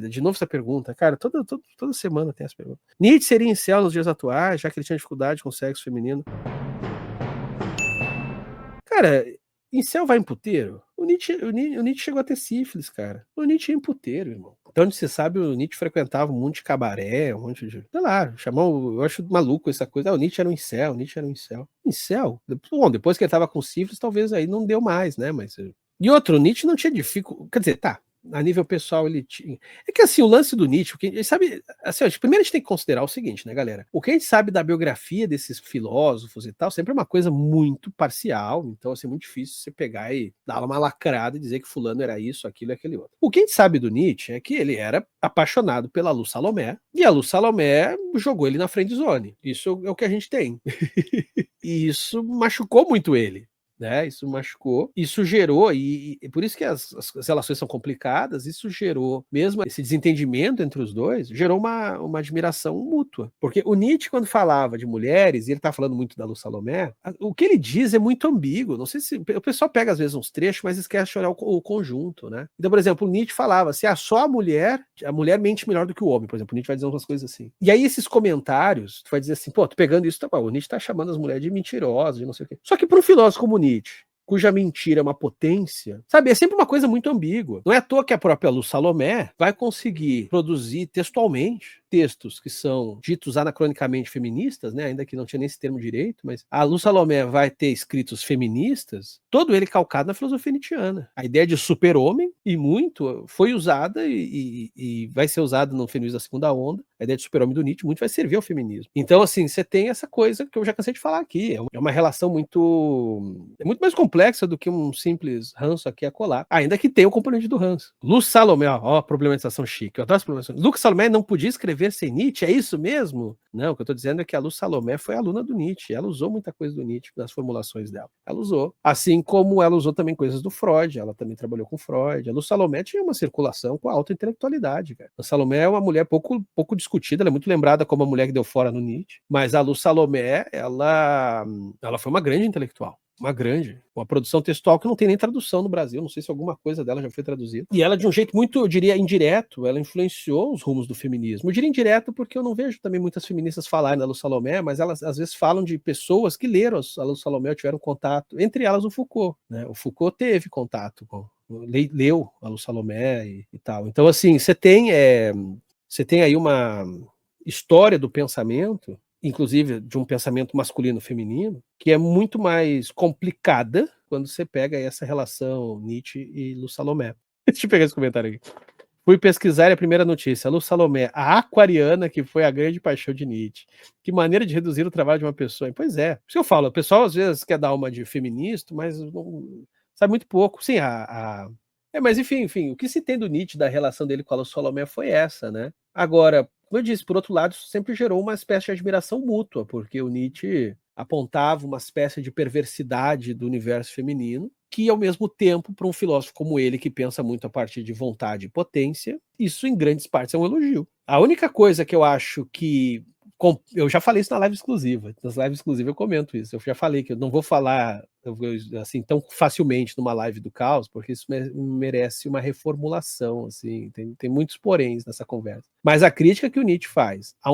De novo essa pergunta. Cara, toda semana tem essa pergunta. Nietzsche seria incel nos dias atuais, já que ele tinha dificuldade com o sexo feminino? Cara, incel vai em puteiro? O Nietzsche chegou a ter sífilis, cara. O Nietzsche ia em puteiro, irmão. Então, onde se sabe, o Nietzsche frequentava um monte de cabaré, um monte de... Sei lá, eu acho maluco essa coisa. O Nietzsche era um incel, o Nietzsche era um incel. Incel? Bom, depois que ele tava com sífilis, talvez aí não deu mais, né? Mas... E outro, o Nietzsche não tinha dificuldade... Quer dizer, tá, a nível pessoal ele tinha... É que assim, o lance do Nietzsche, ele sabe... Assim, primeiro a gente tem que considerar o seguinte, né, galera? O que a gente sabe da biografia desses filósofos e tal, sempre é uma coisa muito parcial, então assim, é muito difícil você pegar e dar uma lacrada e dizer que fulano era isso, aquilo e aquele outro. O que a gente sabe do Nietzsche é que ele era apaixonado pela Lu Salomé, e a Lu Salomé jogou ele na friendzone. Isso é o que a gente tem. E isso machucou muito ele. Né, isso machucou, isso gerou, e por isso que as relações são complicadas, isso gerou, mesmo esse desentendimento entre os dois, gerou uma admiração mútua. Porque o Nietzsche, quando falava de mulheres, e ele está falando muito da Lu Salomé, o que ele diz é muito ambíguo. Não sei se o pessoal pega às vezes uns trechos, mas esquece de olhar o conjunto, né? Então, por exemplo, o Nietzsche falava, se só a mulher mente melhor do que o homem, por exemplo, o Nietzsche vai dizer umas coisas assim. E aí esses comentários, tu vai dizer assim, pô, tô pegando isso, tá bom, o Nietzsche tá chamando as mulheres de mentirosas, de não sei o quê. Só que para um filósofo como Nietzsche, cuja mentira é uma potência, sabe? É sempre uma coisa muito ambígua. Não é à toa que a própria Lu Salomé vai conseguir produzir textualmente textos que são ditos anacronicamente feministas, né? Ainda que não tinha nem esse termo direito, mas a Lu Salomé vai ter escritos feministas, todo ele calcado na filosofia nietzschiana. A ideia de super-homem, e muito, foi usada e vai ser usada no feminismo da segunda onda. A ideia de super-homem do Nietzsche muito vai servir ao feminismo. Então, assim, você tem essa coisa que eu já cansei de falar aqui. É uma relação muito mais complexa do que um simples ranço aqui a colar. Ainda que tenha o componente do ranço. Lu Salomé, ó, problematização chique. Eu adoro essa problematização. Lu Salomé não podia escrever sem Nietzsche, é isso mesmo? Não, o que eu estou dizendo é que a Lu Salomé foi aluna do Nietzsche. Ela usou muita coisa do Nietzsche nas formulações dela. Ela usou. Assim como ela usou também coisas do Freud. Ela também trabalhou com Freud. A Lu Salomé tinha uma circulação com a alta intelectualidade, cara. A Salomé é uma mulher pouco discutida, ela é muito lembrada como a mulher que deu fora no Nietzsche, mas a Lu Salomé, ela foi uma grande intelectual. Uma produção textual que não tem nem tradução no Brasil, não sei se alguma coisa dela já foi traduzida. E ela, de um jeito muito, eu diria, indireto, ela influenciou os rumos do feminismo. Eu diria indireto porque eu não vejo também muitas feministas falarem da Lu Salomé, mas elas às vezes falam de pessoas que leram a Lu Salomé ou tiveram contato, entre elas o Foucault, né? O Foucault teve contato leu a Lu Salomé e tal. Então, assim, você tem aí uma história do pensamento, inclusive de um pensamento masculino feminino, que é muito mais complicada quando você pega essa relação Nietzsche e Lu Salomé. Deixa eu pegar esse comentário aqui. Fui pesquisar a primeira notícia. Lu Salomé, a aquariana que foi a grande paixão de Nietzsche. Que maneira de reduzir o trabalho de uma pessoa. Pois é. Por isso que eu falo, o pessoal às vezes quer dar uma de feminista, mas não, sabe muito pouco. Sim, mas enfim, o que se tem do Nietzsche, da relação dele com a Lu Salomé foi essa, né? Agora, como eu disse, por outro lado, isso sempre gerou uma espécie de admiração mútua, porque o Nietzsche apontava uma espécie de perversidade do universo feminino, que ao mesmo tempo, para um filósofo como ele, que pensa muito a partir de vontade e potência, isso em grandes partes é um elogio. A única coisa que eu acho que... Eu já falei isso na live exclusiva. Nas lives exclusivas eu comento isso. Eu já falei que eu não vou falar assim tão facilmente numa live do Caos, porque isso merece uma reformulação. Assim, tem muitos poréns nessa conversa. Mas a crítica que o Nietzsche faz a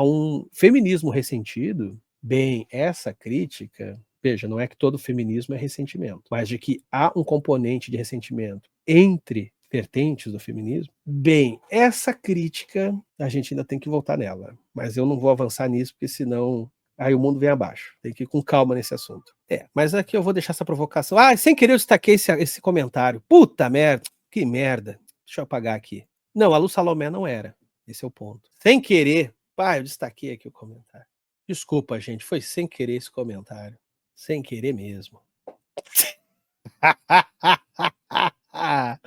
um feminismo ressentido, bem, essa crítica... Veja, não é que todo feminismo é ressentimento, mas de que há um componente de ressentimento entre vertentes do feminismo, bem, essa crítica a gente ainda tem que voltar nela, mas eu não vou avançar nisso, porque senão aí o mundo vem abaixo. Tem que ir com calma nesse assunto. Mas aqui eu vou deixar essa provocação. Sem querer eu destaquei esse comentário. Puta merda, que merda. Deixa eu apagar aqui. Não, a Lu Salomé não era. Esse é o ponto. Sem querer, eu destaquei aqui o comentário. Desculpa, gente, foi sem querer esse comentário. Sem querer mesmo.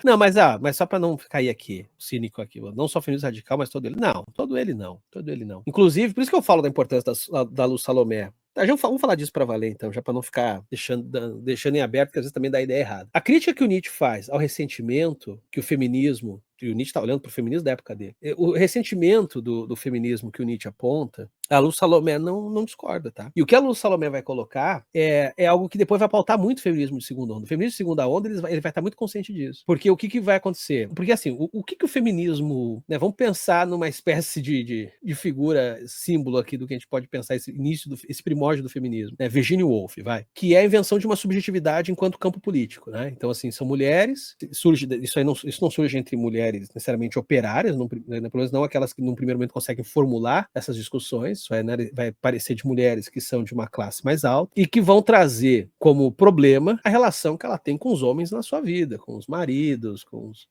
Não, mas só para não cair aqui, cínico aqui, não só feminismo radical, mas todo ele. Não, todo ele não. Inclusive, por isso que eu falo da importância da Lu Salomé. Vamos falar disso para valer, então, já para não ficar deixando em aberto, que às vezes também dá ideia errada. A crítica que o Nietzsche faz ao ressentimento que o feminismo, e o Nietzsche está olhando para o feminismo da época dele, o ressentimento do feminismo que o Nietzsche aponta A Lu Salomé não discorda, tá. E o que a Lu Salomé vai colocar é algo que depois vai pautar muito o feminismo de segunda onda. O feminismo de segunda onda, ele vai estar muito consciente disso. Porque o que vai acontecer? Porque assim, o que o feminismo, né, vamos pensar numa espécie de figura símbolo aqui do que a gente pode pensar esse início esse primórdio do feminismo, né, Virginia Woolf, vai, que é a invenção de uma subjetividade enquanto campo político, né? Então assim, são mulheres, isso não surge entre mulheres necessariamente operárias, né, pelo menos não aquelas que num primeiro momento conseguem formular essas discussões, vai parecer de mulheres que são de uma classe mais alta e que vão trazer como problema a relação que ela tem com os homens na sua vida, com os maridos,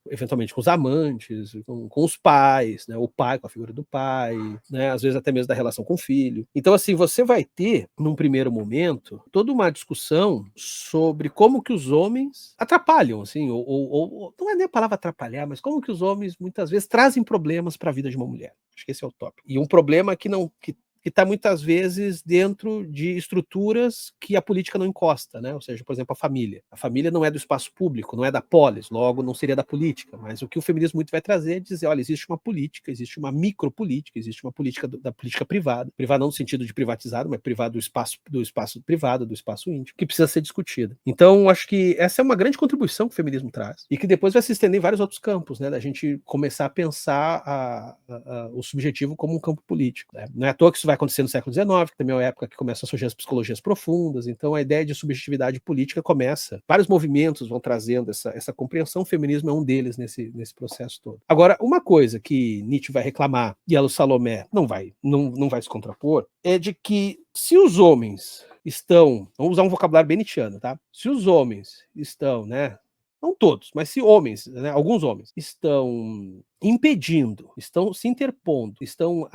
eventualmente com os amantes, com os pais, né? O pai, com a figura do pai, né? Às vezes até mesmo da relação com o filho. Então, assim, você vai ter, num primeiro momento, toda uma discussão sobre como que os homens atrapalham, assim, ou não é nem a palavra atrapalhar, mas como que os homens muitas vezes trazem problemas para a vida de uma mulher. Acho que esse é o tópico. E um problema que está muitas vezes dentro de estruturas que a política não encosta, né? Ou seja, por exemplo, a família. A família não é do espaço público, não é da polis, logo não seria da política, mas o que o feminismo muito vai trazer é dizer, olha, existe uma política, existe uma micropolítica, existe uma política da política privada, privada não no sentido de privatizado, mas privado do espaço privado, do espaço íntimo, que precisa ser discutida. Então, acho que essa é uma grande contribuição que o feminismo traz, e que depois vai se estender em vários outros campos, né? Da gente começar a pensar o subjetivo como um campo político, né? Não é à toa que isso vai acontecer no século XIX, que também é a época que começam a surgir as psicologias profundas, então a ideia de subjetividade política começa. Vários movimentos vão trazendo essa compreensão, o feminismo é um deles nesse processo todo. Agora, uma coisa que Nietzsche vai reclamar, e a Salomé não vai se contrapor, é de que se os homens estão, vamos usar um vocabulário bem nietzschiano, tá? Se os homens estão, né, não todos, mas se homens, né, alguns homens, estão impedindo, estão se interpondo, estão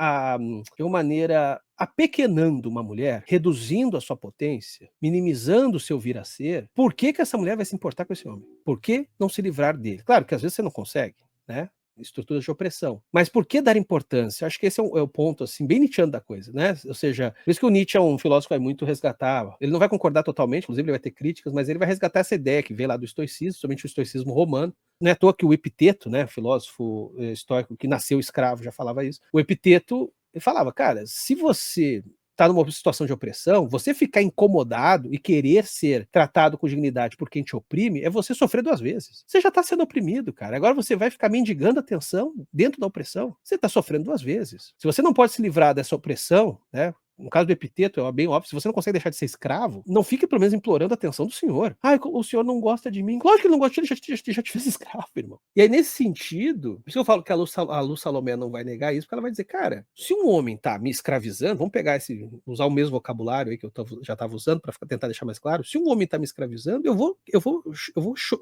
de uma maneira apequenando uma mulher, reduzindo a sua potência, minimizando o seu vir a ser, por que essa mulher vai se importar com esse homem? Por que não se livrar dele? Claro que às vezes você não consegue, né? Estruturas de opressão. Mas por que dar importância? Acho que esse é o ponto, assim, bem nietzschiano da coisa, né? Ou seja, por isso que o Nietzsche é um filósofo que vai muito resgatar, ele não vai concordar totalmente, inclusive ele vai ter críticas, mas ele vai resgatar essa ideia que veio lá do estoicismo, somente o estoicismo romano. Não é à toa que o Epiteto, né, filósofo estoico que nasceu escravo, já falava isso. O Epiteto, ele falava, cara, se você está numa situação de opressão, você ficar incomodado e querer ser tratado com dignidade por quem te oprime, é você sofrer duas vezes. Você já está sendo oprimido, cara. Agora você vai ficar mendigando atenção dentro da opressão. Você está sofrendo duas vezes. Se você não pode se livrar dessa opressão, né? No caso do Epiteto, é bem óbvio, se você não consegue deixar de ser escravo, não fique pelo menos implorando a atenção do senhor. Ah, o senhor não gosta de mim. Claro que ele não gosta de mim, ele já te fez escravo, irmão. E aí, nesse sentido, por isso que eu falo que a Lu Salomé não vai negar isso, porque ela vai dizer, cara, se um homem tá me escravizando, vamos pegar usar o mesmo vocabulário aí que já estava usando para tentar deixar mais claro, se um homem tá me escravizando, eu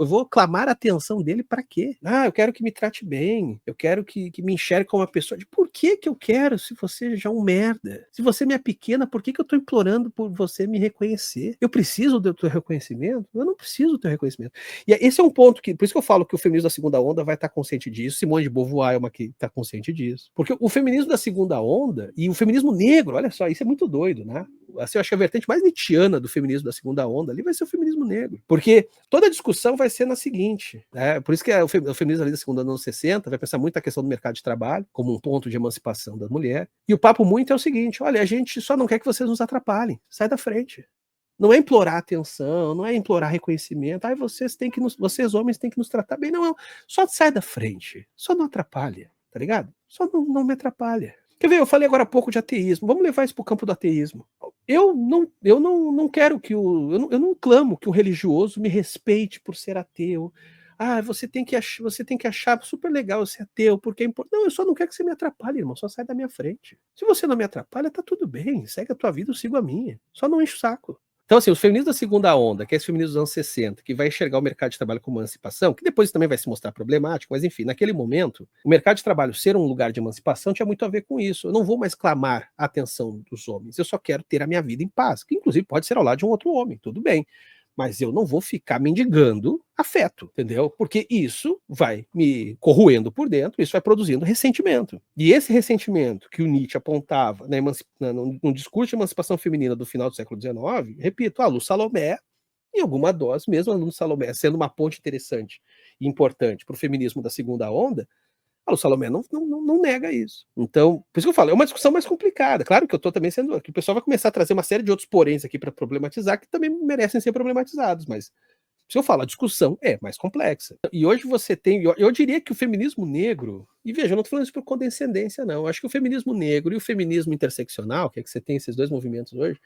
vou clamar a atenção dele para quê? Ah, eu quero que me trate bem, eu quero que me enxergue como uma pessoa. Por que eu quero se você já é um merda? Se você me pequena, por que eu tô implorando por você me reconhecer? Eu preciso do teu reconhecimento? Eu não preciso do teu reconhecimento. E esse é um ponto por isso que eu falo que o feminismo da segunda onda vai estar consciente disso, Simone de Beauvoir é uma que está consciente disso. Porque o feminismo da segunda onda e o feminismo negro, olha só, isso é muito doido, né? Assim, eu acho que a vertente mais nietzschiana do feminismo da segunda onda ali vai ser o feminismo negro. Porque toda a discussão vai ser na seguinte, né? Por isso que o feminismo ali da segunda onda, anos 60, vai pensar muito na questão do mercado de trabalho como um ponto de emancipação da mulher. E o papo muito é o seguinte, olha, a gente só não quer que vocês nos atrapalhem, sai da frente. Não é implorar atenção, não é implorar reconhecimento. Ai, vocês homens têm que nos tratar bem. Não, só sai da frente, só não atrapalha, tá ligado? Só não me atrapalha. Quer ver, eu falei agora há pouco de ateísmo, vamos levar isso pro campo do ateísmo. Eu não quero que eu não clamo que o religioso me respeite por ser ateu. Ah, você tem que achar super legal ser ateu, porque é importante. Não, eu só não quero que você me atrapalhe, irmão, só sai da minha frente. Se você não me atrapalha, tá tudo bem, segue a tua vida, eu sigo a minha. Só não enche o saco. Então, assim, os feminismos da segunda onda, que é esse feminismo dos anos 60, que vai enxergar o mercado de trabalho como emancipação, que depois também vai se mostrar problemático, mas enfim, naquele momento, o mercado de trabalho ser um lugar de emancipação tinha muito a ver com isso. Eu não vou mais clamar a atenção dos homens, eu só quero ter a minha vida em paz, que inclusive pode ser ao lado de um outro homem, tudo bem. Mas eu não vou ficar mendigando afeto, entendeu? Porque isso vai me corroendo por dentro, isso vai produzindo ressentimento. E esse ressentimento que o Nietzsche apontava no discurso de emancipação feminina do final do século XIX, repito, a Lu Salomé, em alguma dose, mesmo a Lu Salomé sendo uma ponte interessante e importante para o feminismo da segunda onda, O Salomé não nega isso. Então, por isso que eu falo, é uma discussão mais complicada. Claro que eu estou também sendo. Que o pessoal vai começar a trazer uma série de outros poréns aqui para problematizar, que também merecem ser problematizados, mas se eu falar, a discussão é mais complexa. E hoje você tem. Eu diria que o feminismo negro. E veja, eu não estou falando isso por condescendência, não. Eu acho que o feminismo negro e o feminismo interseccional, que é que você tem esses dois movimentos hoje,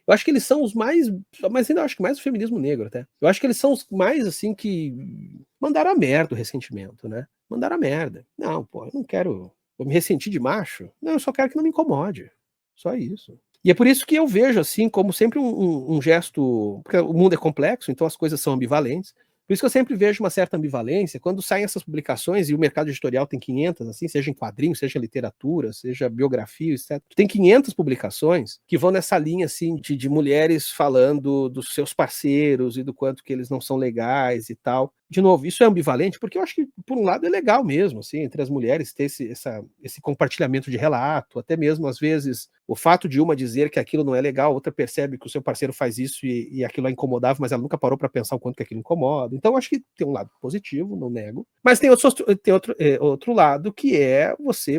eu acho que eles são os mais. Mas ainda acho que mais o feminismo negro, até. Eu acho que eles são os mais, assim, que mandaram a merda o ressentimento, né? Mandaram a merda. Não, pô, eu não quero. Vou me ressentir de macho? Não, eu só quero que não me incomode. Só isso. E é por isso que eu vejo, assim, como sempre um gesto. Porque o mundo é complexo, então as coisas são ambivalentes. Por isso que eu sempre vejo uma certa ambivalência quando saem essas publicações e o mercado editorial tem 500, assim, seja em quadrinhos, seja literatura, seja biografia, etc. Tem 500 publicações que vão nessa linha, assim, de mulheres falando dos seus parceiros e do quanto que eles não são legais e tal. De novo, isso é ambivalente porque eu acho que, por um lado, é legal mesmo, assim, entre as mulheres ter esse compartilhamento de relato, até mesmo, às vezes, o fato de uma dizer que aquilo não é legal, outra percebe que o seu parceiro faz isso e aquilo é incomodável, mas ela nunca parou para pensar o quanto que aquilo incomoda. Então, eu acho que tem um lado positivo, não nego, mas tem outro lado que é você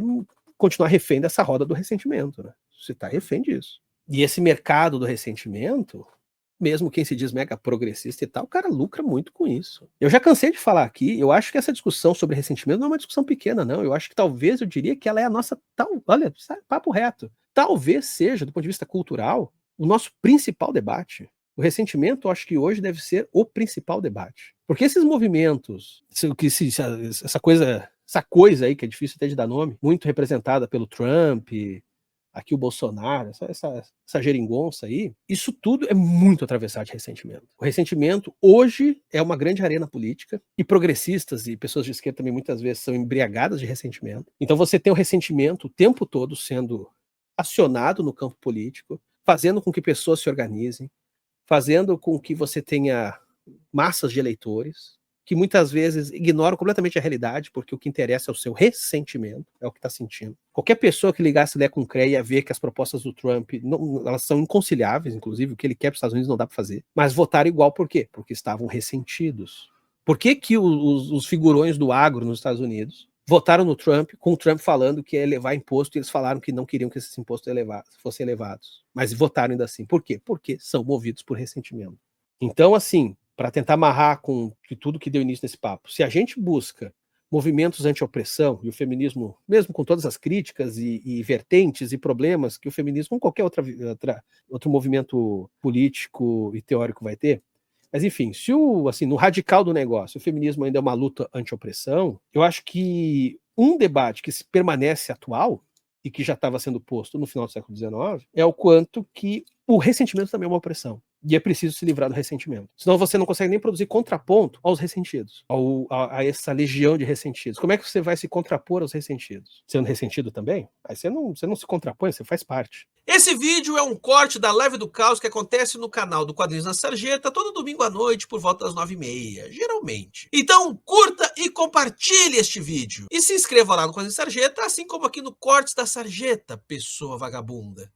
continuar refém dessa roda do ressentimento, né? Você está refém disso. E esse mercado do ressentimento, mesmo quem se diz mega progressista e tal, o cara lucra muito com isso. Eu já cansei de falar aqui, eu acho que essa discussão sobre ressentimento não é uma discussão pequena, não. Eu acho que talvez, eu diria que ela é a nossa, olha, papo reto, talvez seja, do ponto de vista cultural, o nosso principal debate. O ressentimento, eu acho que hoje deve ser o principal debate. Porque esses movimentos, essa coisa aí, que é difícil até de dar nome, muito representada pelo Trump, aqui o Bolsonaro, essa geringonça aí, isso tudo é muito atravessado de ressentimento. O ressentimento hoje é uma grande arena política, e progressistas e pessoas de esquerda também muitas vezes são embriagadas de ressentimento. Então você tem o ressentimento o tempo todo sendo acionado no campo político, fazendo com que pessoas se organizem, fazendo com que você tenha massas de eleitores, que muitas vezes ignoram completamente a realidade, porque o que interessa é o seu ressentimento, é o que está sentindo. Qualquer pessoa que ligasse Lé com CREA ia ver que as propostas do Trump, elas são inconciliáveis, inclusive, o que ele quer para os Estados Unidos não dá para fazer, mas votaram igual por quê? Porque estavam ressentidos. Por que que os figurões do agro nos Estados Unidos votaram no Trump, com o Trump falando que ia elevar imposto, e eles falaram que não queriam que esses impostos fossem elevados, mas votaram ainda assim. Por quê? Porque são movidos por ressentimento. Então, assim, para tentar amarrar com tudo que deu início nesse papo, se a gente busca movimentos anti-opressão, e o feminismo, mesmo com todas as críticas e vertentes e problemas que o feminismo, como qualquer outro movimento político e teórico vai ter, mas enfim, se assim, no radical do negócio, o feminismo ainda é uma luta anti-opressão, eu acho que um debate que permanece atual e que já estava sendo posto no final do século XIX é o quanto que o ressentimento também é uma opressão. E é preciso se livrar do ressentimento. Senão você não consegue nem produzir contraponto aos ressentidos, a essa legião de ressentidos. Como é que você vai se contrapor aos ressentidos? Sendo ressentido também? Aí você não se contrapõe, você faz parte. Esse vídeo é um corte da Live do Caos que acontece no canal do Quadrinhos na Sarjeta todo domingo à noite por volta das 9h30, geralmente. Então curta e compartilhe este vídeo. E se inscreva lá no Quadrinhos Sarjeta, assim como aqui no Cortes da Sarjeta, pessoa vagabunda.